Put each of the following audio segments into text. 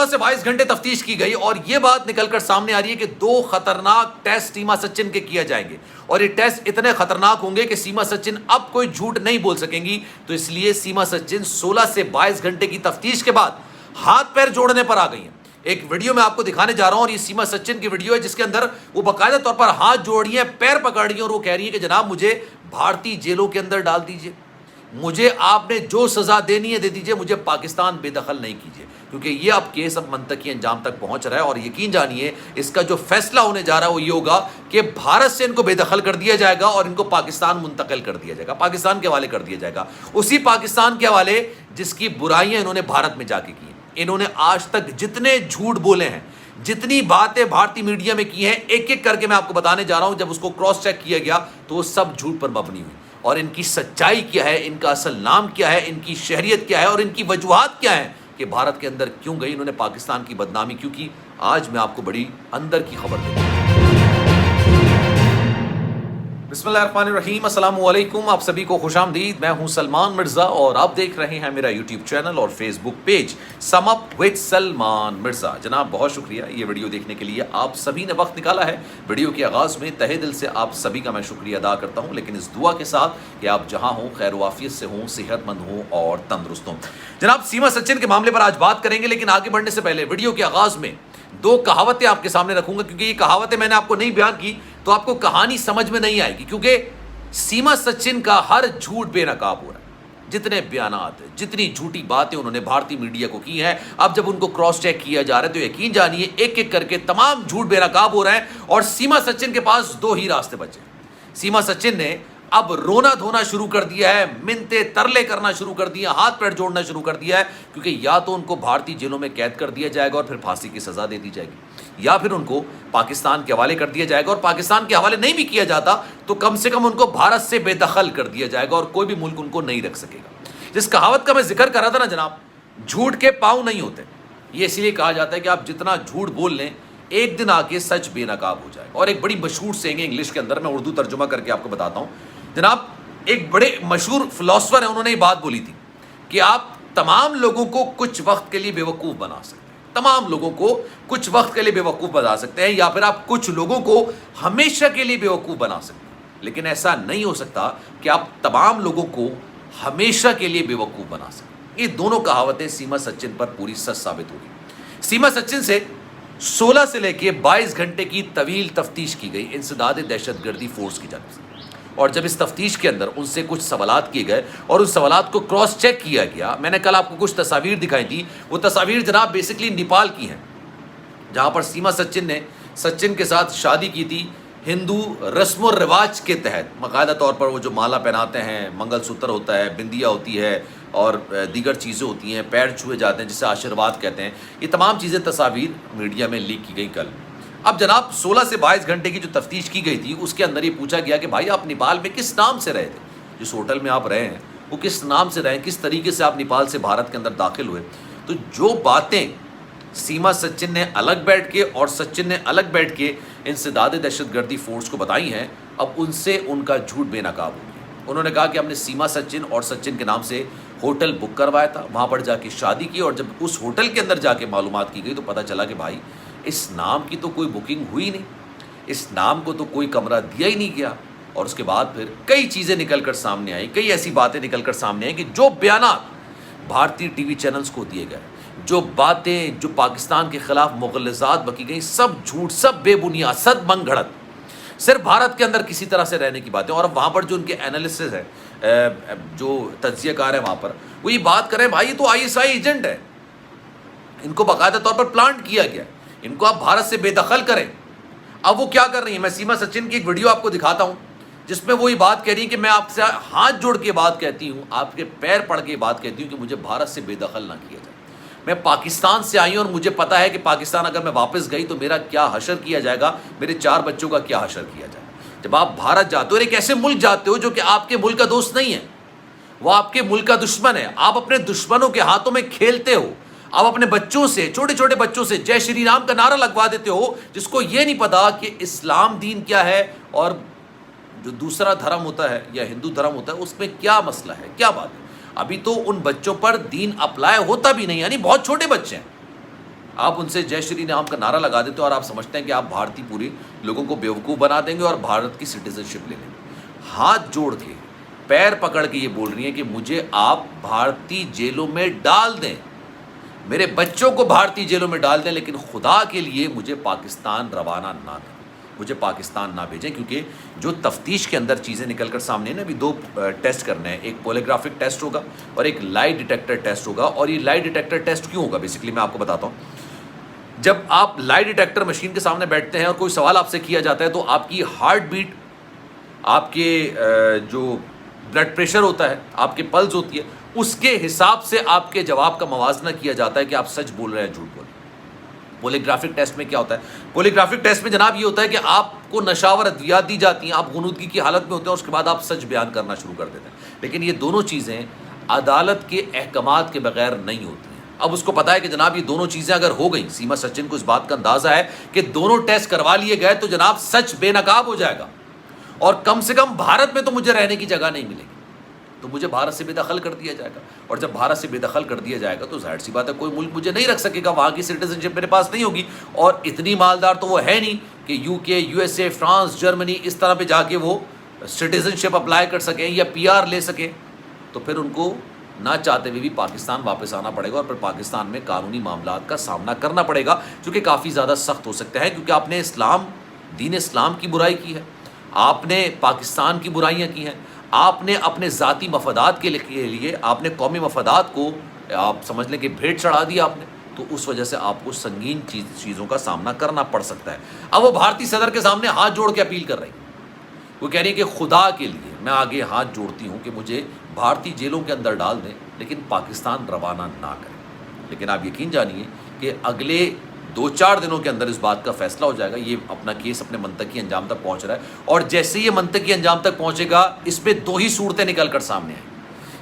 16 سے 22 گھنٹے تفتیش کی گئی اور یہ بات نکل کر سامنے آ رہی ہے کہ 2 خطرناک ٹیسٹ سیما سچن کے کیے جائیں گے اور یہ ٹیسٹ اتنے خطرناک ہوں گے کہ سیما سچن اب کوئی جھوٹ نہیں بول سکیں گی. تو اس لیے سیما سچن 16 سے 22 گھنٹے کی تفتیش کے بعد ہاتھ پیر جوڑنے پر آ گئی ہیں. ایک ویڈیو میں آپ کو دکھانے جا رہا ہوں اور یہ سیما سچن کی ویڈیو ہے جس کے اندر وہ باقاعدہ طور پر ہاتھ جوڑی ہیں, پیر پکڑ رہی ہیں اور وہ کہہ رہی ہیں کہ جناب مجھے بھارتی جیلوں کے اندر ڈال دیجئے, مجھے آپ نے جو سزا دینی ہے دے دیجئے, مجھے پاکستان بے دخل نہیں کیجئے. کیونکہ یہ اب کیس اب منطقی انجام تک پہنچ رہا ہے اور یقین جانیے اس کا جو فیصلہ ہونے جا رہا ہے وہ یہ ہوگا کہ بھارت سے ان کو بے دخل کر دیا جائے گا اور ان کو پاکستان منتقل کر دیا جائے گا, پاکستان کے حوالے کر دیا جائے گا, اسی پاکستان کے حوالے جس کی برائیاں انہوں نے بھارت میں جا کے کی. انہوں نے آج تک جتنے جھوٹ بولے ہیں, جتنی باتیں بھارتی میڈیا میں کی ہیں, ایک ایک کر کے میں آپ کو بتانے جا رہا ہوں. جب اس کو کراس چیک کیا گیا تو وہ سب جھوٹ پر مبنی ہوئی اور ان کی سچائی کیا ہے, ان کا اصل نام کیا ہے, ان کی شہریت کیا ہے اور ان کی وجوہات کیا ہیں کہ بھارت کے اندر کیوں گئی, انہوں نے پاکستان کی بدنامی کیوں کی. آج میں آپ کو بڑی اندر کی خبر دے دوں. بسم اللہ الرحمن الرحیم. السلام علیکم, آپ سبھی کو خوش آمدید. میں ہوں سلمان مرزا اور آپ دیکھ رہے ہیں میرا یوٹیوب چینل اور Facebook page sum up with Salman Mirza. جناب بہت شکریہ یہ ویڈیو دیکھنے کے لیے, آپ سبھی نے وقت نکالا ہے. ویڈیو کے آغاز میں تہہ دل سے آپ سبھی کا میں شکریہ ادا کرتا ہوں, لیکن اس دعا کے ساتھ کہ آپ جہاں ہوں خیر و عافیت سے ہوں, صحت مند ہوں اور تندرست ہوں. جناب سیما سچن کے معاملے پر آج بات کریں گے, لیکن آگے بڑھنے سے پہلے ویڈیو کے آغاز میں 2 کہاوتیں آپ کے سامنے رکھوں گا, کیونکہ یہ کہاوتیں میں نے آپ کو نہیں بیان کی تو آپ کو کہانی سمجھ میں نہیں آئے گی. کیونکہ سیما سچن کا ہر جھوٹ بے نقاب ہو رہا ہے, جتنے بیانات, جتنی جھوٹی باتیں انہوں نے بھارتی میڈیا کو کی ہیں, اب جب ان کو کراس چیک کیا جا رہا ہے تو یقین جانیے ایک ایک کر کے تمام جھوٹ بے نقاب ہو رہے ہیں اور سیما سچن کے پاس 2 ہی راستے بچے. سیما سچن نے اب رونا دھونا شروع کر دیا ہے, منتے ترلے کرنا شروع کر دیا, ہاتھ پیر جوڑنا شروع کر دیا ہے, کیونکہ یا تو ان کو بھارتی جیلوں میں قید کر دیا جائے گا اور پھر پھانسی کی سزا دے دی جائے گی, یا پھر ان کو پاکستان کے حوالے کر دیا جائے گا, اور پاکستان کے حوالے نہیں بھی کیا جاتا تو کم سے کم ان کو بھارت سے بے دخل کر دیا جائے گا اور کوئی بھی ملک ان کو نہیں رکھ سکے گا. جس کہاوت کا میں ذکر کر رہا تھا نا جناب, جھوٹ کے پاؤں نہیں ہوتے, یہ اسی لیے کہا جاتا ہے کہ آپ جتنا جھوٹ بول لیں ایک دن آ کے سچ بے نقاب ہو جائے گا. اور ایک بڑی مشہور سینگ ہے انگلش کے اندر, میں اردو ترجمہ کر کے آپ کو بتاتا ہوں. جناب ایک بڑے مشہور فلاسفر ہیں, انہوں نے یہ بات بولی تھی کہ آپ تمام لوگوں کو کچھ وقت کے لیے بیوقوف بنا سکتے ہیں, تمام لوگوں کو کچھ وقت کے لیے بیوقوف بنا سکتے ہیں, یا پھر آپ کچھ لوگوں کو ہمیشہ کے لیے بیوقوف بنا سکتے ہیں, لیکن ایسا نہیں ہو سکتا کہ آپ تمام لوگوں کو ہمیشہ کے لیے بیوقوف بنا سکیں. یہ دونوں کہاوتیں سیما سچن پر پوری سچ ثابت ہوگی. سیما سچن سے 16 سے لے کے 22 گھنٹے کی طویل تفتیش کی گئی انسداد دہشت گردی فورس کی جانب سے, اور جب اس تفتیش کے اندر ان سے کچھ سوالات کیے گئے اور ان سوالات کو کراس چیک کیا گیا, میں نے کل آپ کو کچھ تصاویر دکھائی تھی, وہ تصاویر جناب بیسکلی نیپال کی ہیں, جہاں پر سیما سچن نے سچن کے ساتھ شادی کی تھی ہندو رسم و رواج کے تحت. باقاعدہ طور پر وہ جو مالا پہناتے ہیں, منگل سوتر ہوتا ہے, بندیا ہوتی ہے اور دیگر چیزیں ہوتی ہیں, پیر چھوئے جاتے ہیں جسے آشرواد کہتے ہیں, یہ تمام چیزیں تصاویر میڈیا میں لیک کی گئی کل. اب جناب 16 سے 22 گھنٹے کی جو تفتیش کی گئی تھی اس کے اندر یہ پوچھا گیا کہ بھائی آپ نیپال میں کس نام سے رہے تھے, جس ہوٹل میں آپ رہے ہیں وہ کس نام سے رہے, کس طریقے سے آپ نیپال سے بھارت کے اندر داخل ہوئے. تو جو باتیں سیما سچن نے الگ بیٹھ کے اور سچن نے الگ بیٹھ کے انسداد دہشت گردی فورس کو بتائی ہیں, اب ان سے ان کا جھوٹ بے نقاب ہو گیا. انہوں نے کہا کہ ہم نے سیما سچن اور سچن کے نام سے ہوٹل بک کروایا تھا, وہاں پر جا کے شادی کی, اور جب اس ہوٹل کے اندر جا کے معلومات کی گئی تو پتہ چلا کہ بھائی اس نام کی تو کوئی بکنگ ہوئی نہیں, اس نام کو تو کوئی کمرہ دیا ہی نہیں گیا. اور اس کے بعد پھر کئی چیزیں نکل کر سامنے آئیں, کئی ایسی باتیں نکل کر سامنے آئیں کہ جو بیانات بھارتی ٹی وی چینلز کو دیے گئے, جو باتیں جو پاکستان کے خلاف مغلظات بکی گئیں, سب جھوٹ, سب بے بنیاد, سب من گھڑت, صرف بھارت کے اندر کسی طرح سے رہنے کی باتیں. اور اب وہاں پر جو ان کے اینالسز ہیں, جو تجزیہ کار ہیں وہاں پر, وہ یہ بات کریں بھائی یہ تو ISI ایجنٹ ہے, ان کو باقاعدہ طور پر پلانٹ کیا گیا, ان کو آپ بھارت سے بے دخل کریں. اب وہ کیا کر رہی ہیں, میں سیما سچن کی ایک ویڈیو آپ کو دکھاتا ہوں جس میں وہ یہ بات کہہ رہی ہیں کہ میں آپ سے ہاتھ جوڑ کے بات کہتی ہوں, آپ کے پیر پڑ کے بات کہتی ہوں کہ مجھے بھارت سے بے دخل نہ کیا جائے. میں پاکستان سے آئی ہوں اور مجھے پتا ہے کہ پاکستان اگر میں واپس گئی تو میرا کیا حشر کیا جائے گا, میرے 4 بچوں کا کیا حشر کیا جائے گا. جب آپ بھارت جاتے ہو اور ایک ایسے ملک جاتے ہو جو کہ آپ کے ملک کا دوست نہیں ہے, وہ آپ کے ملک کا دشمن ہے, آپ اپنے دشمنوں کے ہاتھوں میں کھیلتے ہو, آپ اپنے بچوں سے, چھوٹے چھوٹے بچوں سے جے شری رام کا نعرہ لگوا دیتے ہو, جس کو یہ نہیں پتا کہ اسلام دین کیا ہے اور جو دوسرا دھرم ہوتا ہے یا ہندو دھرم ہوتا ہے اس میں کیا مسئلہ ہے, کیا بات ہے. ابھی تو ان بچوں پر دین اپلائی ہوتا بھی نہیں, یعنی بہت چھوٹے بچے ہیں, آپ ان سے جے شری رام کا نعرہ لگا دیتے اور آپ سمجھتے ہیں کہ آپ بھارتی پورے لوگوں کو بیوقوف بنا دیں گے اور بھارت کی سٹیزن شپ لے لیں گے. ہاتھ جوڑ کے پیر پکڑ کے یہ بول رہی ہیں کہ مجھے آپ بھارتی جیلوں میں ڈال دیں, میرے بچوں کو بھارتی جیلوں میں ڈال دیں, لیکن خدا کے لیے مجھے پاکستان روانہ نہ کریں, مجھے پاکستان نہ بھیجیں. کیونکہ جو تفتیش کے اندر چیزیں نکل کر سامنے ہیں نا, ابھی 2 ٹیسٹ کرنے ہیں, ایک پولیگرافک ٹیسٹ ہوگا اور ایک لائی ڈیٹیکٹر ٹیسٹ ہوگا. اور یہ لائی ڈیٹیکٹر ٹیسٹ کیوں ہوگا بیسکلی میں آپ کو بتاتا ہوں. جب آپ لائی ڈیٹیکٹر مشین کے سامنے بیٹھتے ہیں اور کوئی سوال آپ سے کیا جاتا ہے تو آپ کی ہارٹ بیٹ, آپ کے جو بلڈ پریشر ہوتا ہے, آپ کے پلس ہوتی ہے, اس کے حساب سے آپ کے جواب کا موازنہ کیا جاتا ہے کہ آپ سچ بول رہے ہیں جھوٹ بول رہے ہیں. پولیگرافک ٹیسٹ میں کیا ہوتا ہے؟ پولیگرافک ٹیسٹ میں جناب یہ ہوتا ہے کہ آپ کو نشاور ادویات دی جاتی ہیں, آپ غنودگی کی حالت میں ہوتے ہیں, اور اس کے بعد آپ سچ بیان کرنا شروع کر دیتے ہیں. لیکن یہ دونوں چیزیں عدالت کے احکامات کے بغیر نہیں ہوتی ہیں. اب اس کو پتا ہے کہ جناب یہ دونوں چیزیں اگر ہو گئیں, سیما سچن کو اس بات کا اندازہ ہے کہ دونوں ٹیسٹ کروا لیے گئے تو جناب سچ بے نقاب ہو جائے گا, اور کم سے کم بھارت میں تو مجھے رہنے کی جگہ نہیں ملے گی, تو مجھے بھارت سے بے دخل کر دیا جائے گا. اور جب بھارت سے بے دخل کر دیا جائے گا تو ظاہر سی بات ہے کوئی ملک مجھے نہیں رکھ سکے گا, وہاں کی سٹیزن شپ میرے پاس نہیں ہوگی. اور اتنی مالدار تو وہ ہے نہیں کہ UK, USA, France, Germany اس طرح پہ جا کے وہ سٹیزن شپ اپلائی کر سکیں یا پی آر لے سکیں. تو پھر ان کو نہ چاہتے ہوئے بھی پاکستان واپس آنا پڑے گا, اور پھر پاکستان میں قانونی معاملات کا سامنا کرنا پڑے گا, جو کہ کافی زیادہ سخت ہو سکتا ہے. کیونکہ آپ نے دین اسلام کی برائی کی ہے, آپ نے پاکستان کی برائیاں کی ہیں, آپ نے اپنے ذاتی مفادات کے لیے آپ نے قومی مفادات کو آپ سمجھ لیں کہ بھیٹ چڑھا دیا آپ نے, تو اس وجہ سے آپ کو سنگین چیزوں کا سامنا کرنا پڑ سکتا ہے. اب وہ بھارتی صدر کے سامنے ہاتھ جوڑ کے اپیل کر رہی ہیں, وہ کہہ رہی ہیں کہ خدا کے لیے میں آگے ہاتھ جوڑتی ہوں کہ مجھے بھارتی جیلوں کے اندر ڈال دیں, لیکن پاکستان روانہ نہ کریں. لیکن آپ یقین جانیے کہ اگلے 2-4 دنوں کے اندر اس بات کا فیصلہ ہو جائے گا. یہ اپنا کیس اپنے منطقی انجام تک پہنچ رہا ہے, اور جیسے یہ منطقی انجام تک پہنچے گا اس پہ 2 ہی صورتیں نکل کر سامنے آئیں.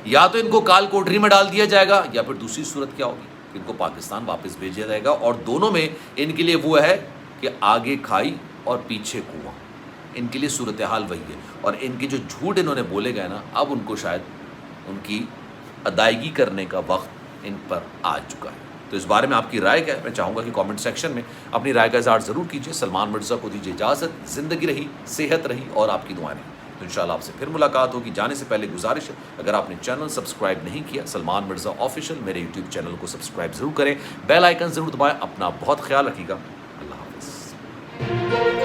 یا تو ان کو کال کوٹری میں ڈال دیا جائے گا, یا پھر دوسری صورت کیا ہوگی کہ ان کو پاکستان واپس بھیجا جائے گا. اور دونوں میں ان کے لیے وہ ہے کہ آگے کھائی اور پیچھے کنواں, ان کے لیے صورتحال وہی ہے. اور ان کے جو جھوٹ انہوں نے بولے گئے نا, اب ان کو شاید ان کی ادائیگی کرنے کا وقت ان پر آ چکا ہے. تو اس بارے میں آپ کی رائے کیا ہے؟ میں چاہوں گا کہ کامنٹ سیکشن میں اپنی رائے کا اظہار ضرور کیجیے. سلمان مرزا کو دیجیے اجازت, زندگی رہی, صحت رہی, اور آپ کی دعائیں رہیں. تو انشاءاللہ آپ سے پھر ملاقات ہوگی. جانے سے پہلے گزارش ہے, اگر آپ نے چینل سبسکرائب نہیں کیا سلمان مرزا آفیشیل, میرے یوٹیوب چینل کو سبسکرائب ضرور کریں, بیل آئیکن ضرور دبائیں. اپنا بہت خیال رکھیے گا. اللہ حافظ.